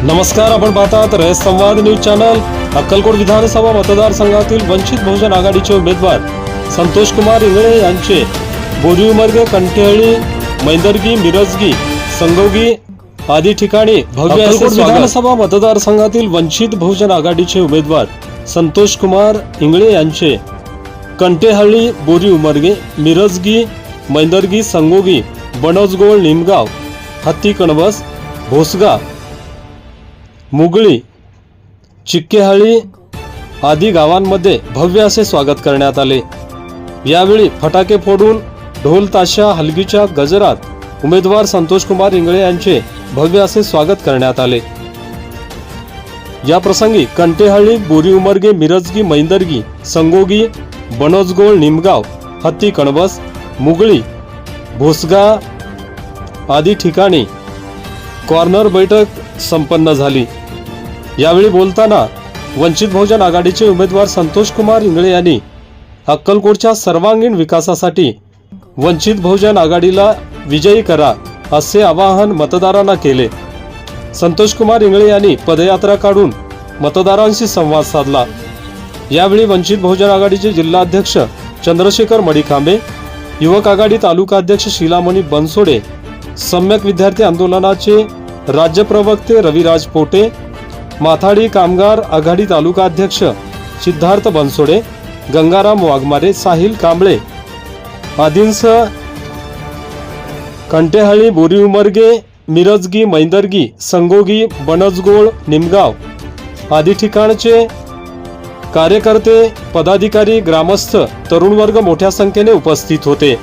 नमस्कार, आपण पाहतात रयत संवाद न्यूज चॅनल। अक्कलकोट विधानसभा मतदारसंघातील वंचित बहुजन आघाडीचे उमेदवार संतोष कुमार इंगळे यांचे बोरी उमरगे, कंठेहळ्ळी, मैंदर्गी, मिरजगी, संगोगी आदी ठिकाणी भव्य असे स्वागत। विधानसभा मतदारसंघातील वंचित बहुजन आघाडीचे उमेदवार संतोष कुमार इंगळे यांचे कंठेहळ्ळी, बोरी उमरगे, मिरजगी, मैंदर्गी, संगोगी, बनोजगोळ, निमगाव, हत्ती कणबस, भोसगा, मुगळी, चिक्केहळ्ळी आदी गावांमध्ये भव्य असे स्वागत करण्यात आले। यावेळी फटाके फोडून ढोल ताशा हलगीच्या गजरात उमेदवार संतोष कुमार इंगळे यांचे भव्य असे स्वागत करण्यात आले। या प्रसंगी कंठेहळ्ळी, बोरी उमरगे, मिरजगी, मैंदर्गी, संगोगी, बनोजगोळ, निमगाव, हत्ती कणबस, मुगळी, भोसगा आदी ठिकाणी कॉर्नर बैठक संपन्न झाली। यावेळी बोलताना वंचित बहुजन आघाडीचे उमेदवार संतोष कुमार इंगळे यांनी अक्कलकोटच्या सर्वांगीण विकासासाठी वंचित बहुजन आघाडीला विजयी करा असे आवाहन मतदारांना केले। संतोष कुमार इंगळे यांनी पदयात्रा काढून मतदारांशी संवाद साधला। यावेळी वंचित बहुजन आघाडीचे जिल्हाध्यक्ष चंद्रशेखर मडिखांबे, युवक आघाडी तालुका अध्यक्ष शिलामणी बनसोडे, सम्यक विद्यार्थी आंदोलनाचे राज्य प्रवक्ते रविराज पोटे, माथाडी कामगार आघाडी तालुका अध्यक्ष सिद्धार्थ बनसोडे, गंगाराम वाघमारे, साहिल कांबळे आदींसह कंठेहळ्ळी, बोरी उमरगे, मिरजगी, मैंदर्गी, संगोगी, बनोजगोळ, निमगाव आदी ठिकाणचे कार्यकर्ते, पदाधिकारी, ग्रामस्थ, तरुण वर्ग मोठ्या संख्येने उपस्थित होते।